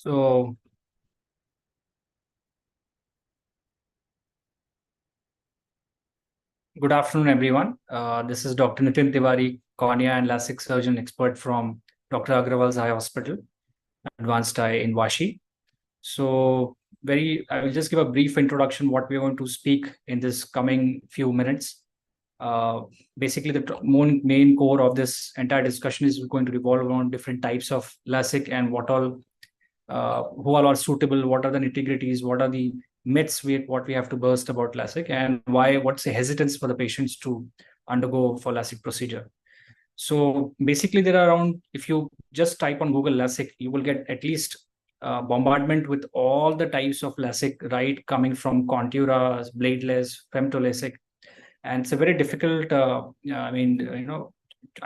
So, good afternoon, everyone. This is Dr. Nitin Tiwari, cornea and Lasik surgeon expert from Dr. Agrawal's Eye Hospital, Advanced Eye in Vashi. So, I will just give a brief introduction what we are going to speak in this coming few minutes. Basically, the main core of this entire discussion is going to revolve around different types of Lasik and who all are suitable, what are the nitty-gritties, what are the myths what we have to burst about LASIK, and what's the hesitance for the patients to undergo for LASIK procedure. So basically there are around, if you just type on Google LASIK, you will get at least bombardment with all the types of LASIK, right, coming from Contura, bladeless, femtolasic. And it's a very difficult, I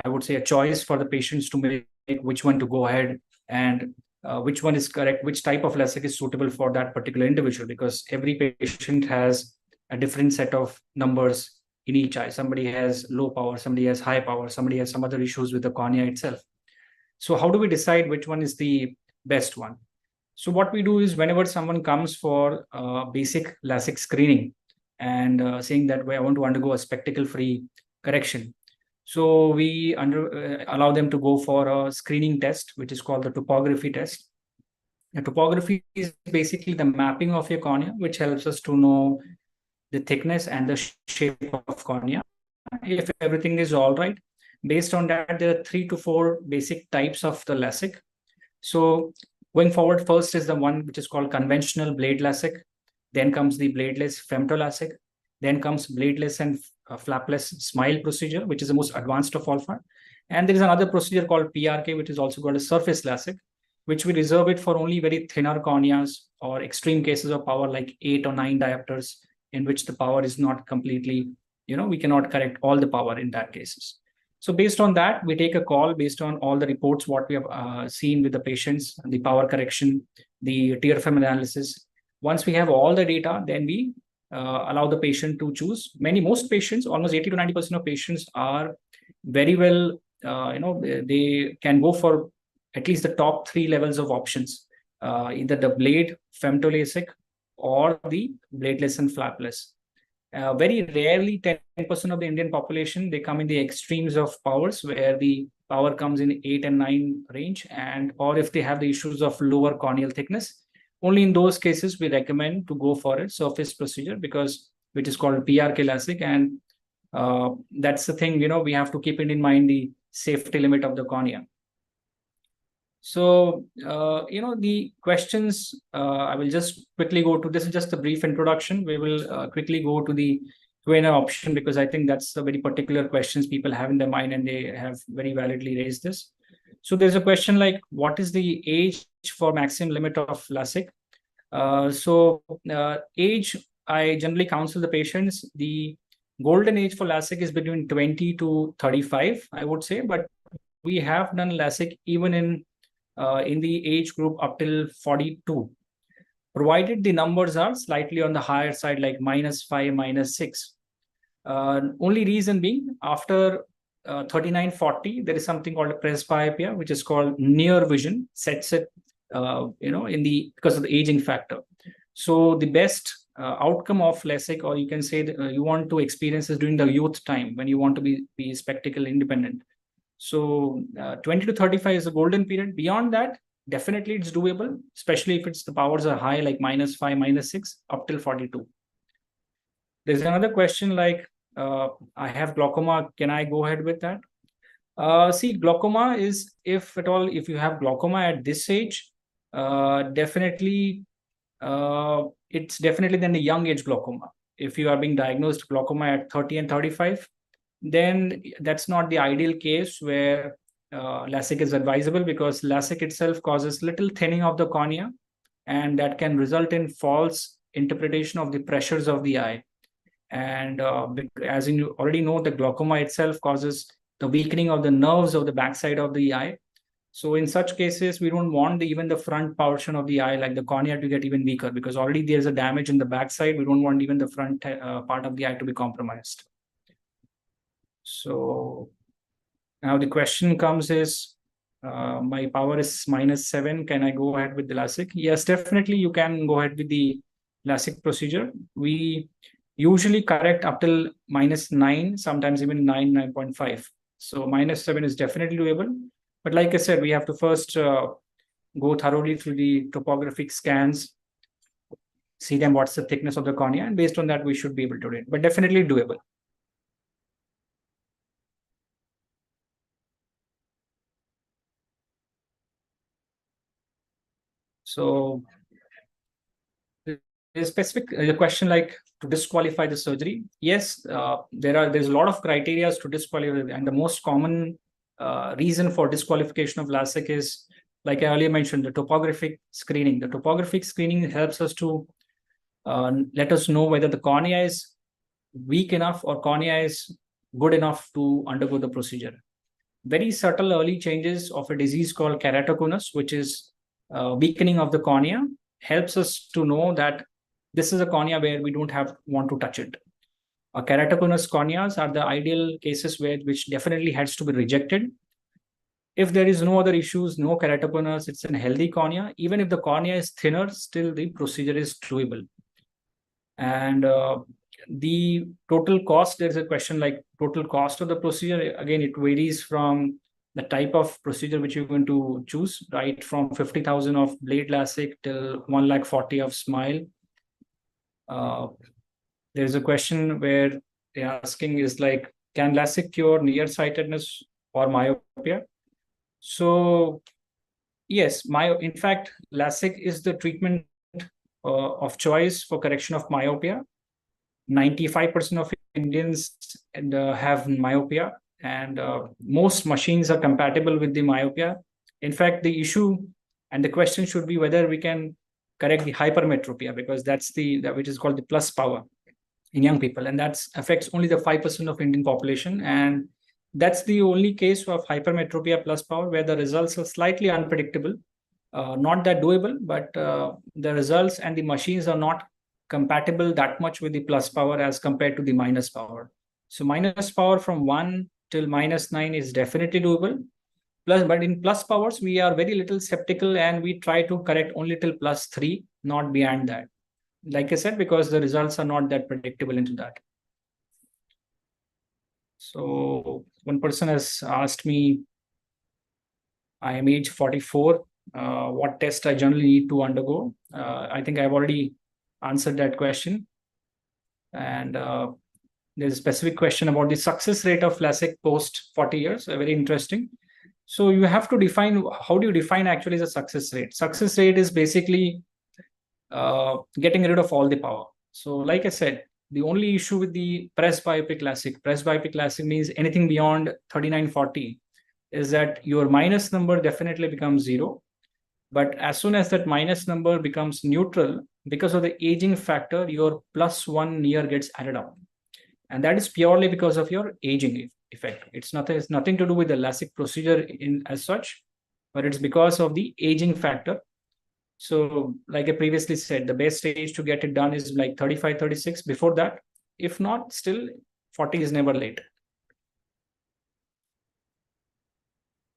would say a choice for the patients to make which one to go ahead and which one is correct, which type of LASIK is suitable for that particular individual, because every patient has a different set of numbers in each eye. Somebody has low power, somebody has high power, somebody has some other issues with the cornea itself. So how do we decide which one is the best one? So what we do is whenever someone comes for basic LASIK screening and saying that I want to undergo a spectacle-free correction, so we allow them to go for a screening test, which is called the topography test. The topography is basically the mapping of your cornea, which helps us to know the thickness and the shape of cornea. If everything is all right, based on that, there are 3 to 4 basic types of the LASIK. So going forward, first is the one which is called conventional blade LASIK. Then comes the bladeless femtolasic. Then comes bladeless and flapless smile procedure, which is the most advanced of all far. And there is another procedure called PRK, which is also called a surface LASIK, which we reserve it for only very thinner corneas or extreme cases of power like 8 or 9 diopters, in which the power is not completely, we cannot correct all the power in that cases. So based on that, we take a call based on all the reports, what we have seen with the patients, the power correction, the tear film analysis. Once we have all the data, then we allow the patient to choose. Most patients, almost 80 to 90% of patients are very well, they can go for at least the top 3 levels of options, either the blade, femtolasic, or the bladeless and flapless. Very rarely, 10% of the Indian population, they come in the extremes of powers where the power comes in 8 and 9 range, or if they have the issues of lower corneal thickness. Only in those cases, we recommend to go for a surface procedure, which is called PRK LASIK. And that's the thing, we have to keep it in mind, the safety limit of the cornea. So, the questions, I will just quickly go to, this is just a brief introduction. We will quickly go to the Q&A option, because I think that's the very particular questions people have in their mind, and they have very validly raised this. So there's a question like, what is the age for maximum limit of LASIK? Age, I generally counsel the patients, the golden age for LASIK is between 20 to 35, I would say, but we have done LASIK even in the age group up till 42, provided the numbers are slightly on the higher side, like -5, -6. Only reason being, after 39, 40, there is something called a presbyopia, which is called near vision, sets it, because of the aging factor. So the best outcome of LASIK, or you can say that, you want to experience this during the youth time when you want to be spectacle independent. So 20 to 35 is a golden period. Beyond that, definitely it's doable, especially if the powers are high, like -5, -6, up till 42. There's another question like, I have glaucoma, can I go ahead with that? See, glaucoma is, if at all, if you have glaucoma at this age, definitely, it's definitely then the young age glaucoma. If you are being diagnosed glaucoma at 30 and 35, then that's not the ideal case where LASIK is advisable, because LASIK itself causes little thinning of the cornea, and that can result in false interpretation of the pressures of the eye. And as you already know, the glaucoma itself causes the weakening of the nerves of the backside of the eye. So in such cases, we don't want even the front portion of the eye, like the cornea, to get even weaker, because already there's a damage in the backside. We don't want even the front part of the eye to be compromised. So now the question comes is, My power is -7. Can I go ahead with the LASIK? Yes, definitely you can go ahead with the LASIK procedure. We usually correct up till -9, sometimes even 9, 9.5. So -7 is definitely doable. But like I said, we have to first go thoroughly through the topographic scans, see them what's the thickness of the cornea, and based on that, we should be able to do it. But definitely doable. So a specific question like to disqualify the surgery. Yes, there's a lot of criteria to disqualify, and the most common reason for disqualification of LASIK is, like I earlier mentioned, the topographic screening. The topographic screening helps us to let us know whether the cornea is weak enough or cornea is good enough to undergo the procedure. Very subtle early changes of a disease called keratoconus, which is weakening of the cornea, helps us to know that this is a cornea where we don't want to touch it. Keratoconus corneas are the ideal cases which definitely has to be rejected. If there is no other issues, no keratoconus, it's a healthy cornea. Even if the cornea is thinner, still the procedure is doable. And the total cost, there's a question like total cost of the procedure. Again, it varies from the type of procedure which you're going to choose, right? From 50,000 of blade LASIK till 1,40,000 of smile. There's a question where they're asking is like, can LASIK cure nearsightedness or myopia? So yes, in fact, LASIK is the treatment of choice for correction of myopia. 95% of Indians have myopia, and most machines are compatible with the myopia. In fact, the issue and the question should be whether we can correct the hypermetropia, because that's which is called the plus power in young people, and that affects only the 5% of Indian population. And that's the only case of hypermetropia plus power where the results are slightly unpredictable, not that doable, but the results and the machines are not compatible that much with the plus power as compared to the minus power. So minus power from 1 till -9 is definitely doable. But in plus powers, we are very little skeptical and we try to correct only till +3, not beyond that. Like I said, because the results are not that predictable into that. So one person has asked me, I am age 44, what test I generally need to undergo. I think I've already answered that question. And there's a specific question about the success rate of LASIK post 40 years, very interesting. So you have to define, how do you define actually the success rate? Success rate is basically getting rid of all the power. So like I said, the only issue with the presbyopic LASIK means anything beyond 3940 is that your minus number definitely becomes 0. But as soon as that minus number becomes neutral, because of the aging factor, your +1 near gets added up. And that is purely because of your aging effect. It's nothing to do with the LASIK procedure as such, but it's because of the aging factor. So like I previously said, the best age to get it done is like 35, 36. Before that, if not, still 40 is never late.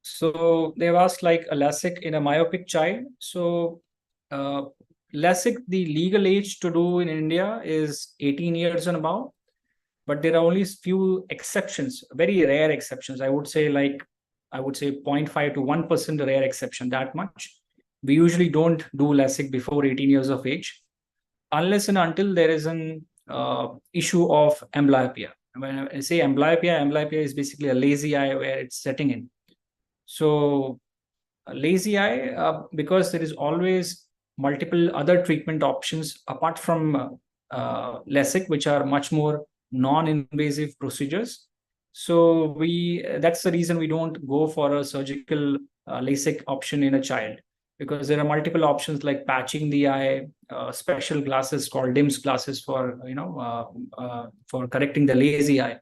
So they've asked like a LASIK in a myopic child. So LASIK, the legal age to do in India is 18 years and above, but there are only few exceptions, very rare exceptions. I would say 0.5 to 1% rare exception, that much. We usually don't do LASIK before 18 years of age, unless and until there is an issue of amblyopia. When I say amblyopia is basically a lazy eye where it's setting in. So lazy eye, because there is always multiple other treatment options apart from LASIK, which are much more non-invasive procedures. So that's the reason we don't go for a surgical LASIK option in a child, because there are multiple options like patching the eye, special glasses called DIMS glasses for for correcting the lazy eye.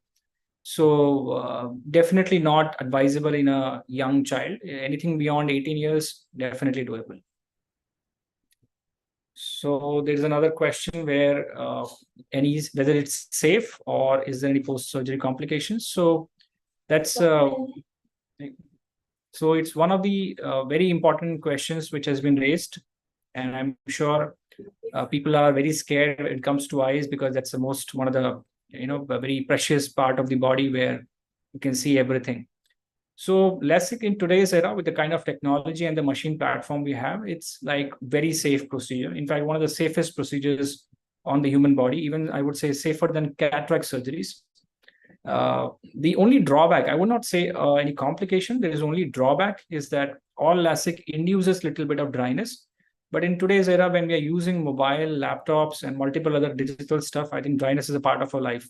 So definitely not advisable in a young child. Anything beyond 18 years, definitely doable. So there's another question where whether it's safe or is there any post-surgery complications? So that's So it's one of the very important questions which has been raised, and I'm sure people are very scared when it comes to eyes, because that's the most one of the a very precious part of the body where you can see everything. So LASIK in today's era, with the kind of technology and the machine platform we have, it's like very safe procedure. In fact, one of the safest procedures on the human body, even I would say safer than cataract surgeries. The only drawback, I would not say any complication, there is only drawback, is that all LASIK induces little bit of dryness. But in today's era, when we are using mobile, laptops, and multiple other digital stuff, I think dryness is a part of our life.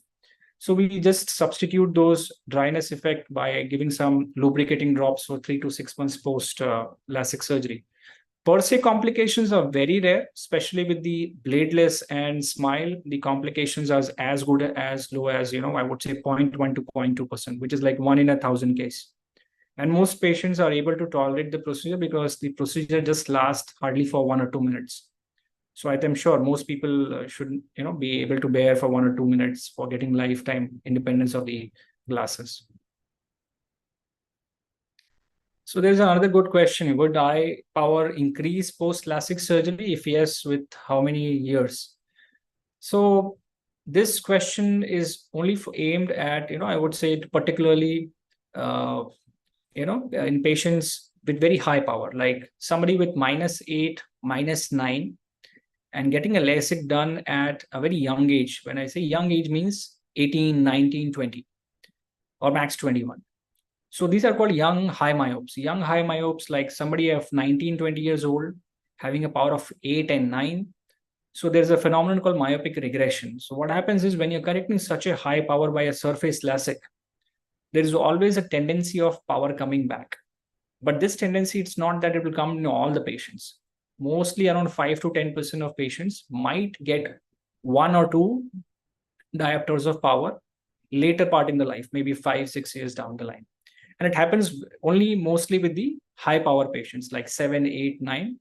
So we just substitute those dryness effect by giving some lubricating drops for 3 to 6 months post LASIK surgery. Per se complications are very rare, especially with the bladeless and smile. The complications are as good as low as, I would say 0.1 to 0.2%, which is like 1 in 1,000 case. And most patients are able to tolerate the procedure because the procedure just lasts hardly for 1 or 2 minutes. So I'm sure most people should, be able to bear for 1 or 2 minutes for getting lifetime independence of the glasses. So there's another good question. Would eye power increase post LASIK surgery? If yes, with how many years? So this question is only aimed at, I would say particularly, in patients with very high power, like somebody with -8, -9, and getting a LASIK done at a very young age. When I say young age means 18, 19, 20, or max 21. So these are called young high myopes. Young high myopes, like somebody of 19, 20 years old, having a power of 8 and 9. So there's a phenomenon called myopic regression. So what happens is when you're correcting such a high power by a surface LASIK, there is always a tendency of power coming back. But this tendency, it's not that it will come in all the patients. Mostly around 5 to 10% of patients might get 1 or 2 diopters of power later part in the life, maybe 5, 6 years down the line. And it happens only mostly with the high power patients, like 7, 8, 9.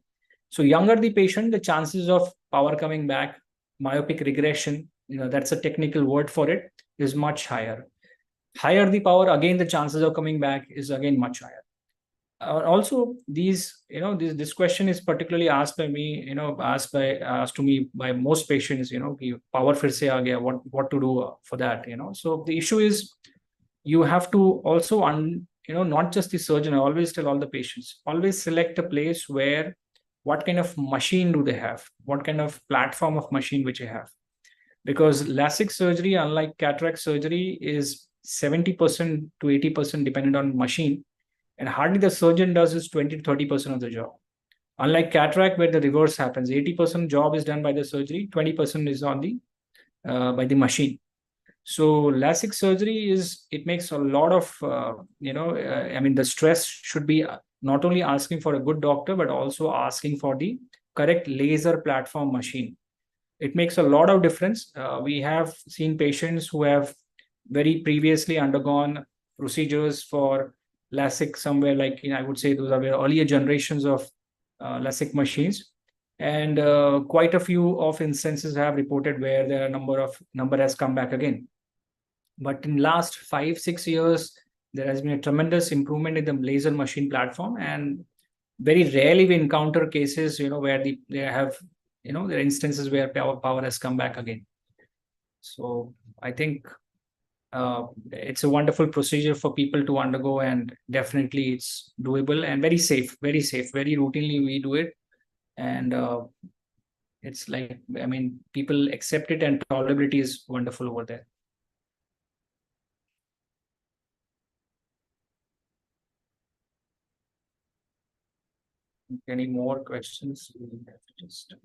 So younger the patient, the chances of power coming back, myopic regression, that's a technical word for it, is much higher. Higher the power, again, the chances of coming back is again much higher. Also, this question is particularly asked by me, asked to me by most patients, power fir se aa gaya, what to do for that, So the issue is, you have to also, not just the surgeon. I always tell all the patients, always select a place where, what kind of machine do they have? What kind of platform of machine which you have? Because LASIK surgery, unlike cataract surgery, is 70% to 80% dependent on machine. And hardly the surgeon does is 20 to 30% of the job. Unlike cataract, where the reverse happens, 80% job is done by the surgery, 20% is on the by the machine. So LASIK surgery it makes a lot of, the stress should be not only asking for a good doctor, but also asking for the correct laser platform machine. It makes a lot of difference. We have seen patients who have very previously undergone procedures for LASIK somewhere, like, I would say those are the earlier generations of LASIK machines. And quite a few of instances have reported where their number has come back again. But in last 5, 6 years, there has been a tremendous improvement in the laser machine platform, and very rarely we encounter cases, where they have, there are instances where power has come back again. So I think it's a wonderful procedure for people to undergo, and definitely it's doable and very safe, very safe. Very routinely we do it, and it's like, people accept it, and tolerability is wonderful over there. Any more questions? We have to just...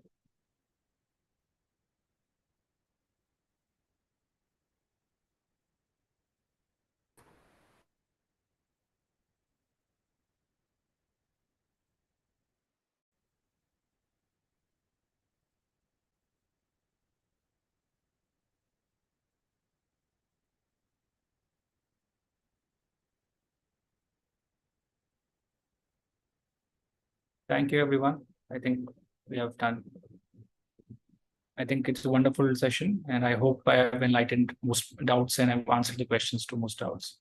Thank you, everyone. I think we have done. I think it's a wonderful session, and I hope I have enlightened most doubts and I've answered the questions to most doubts.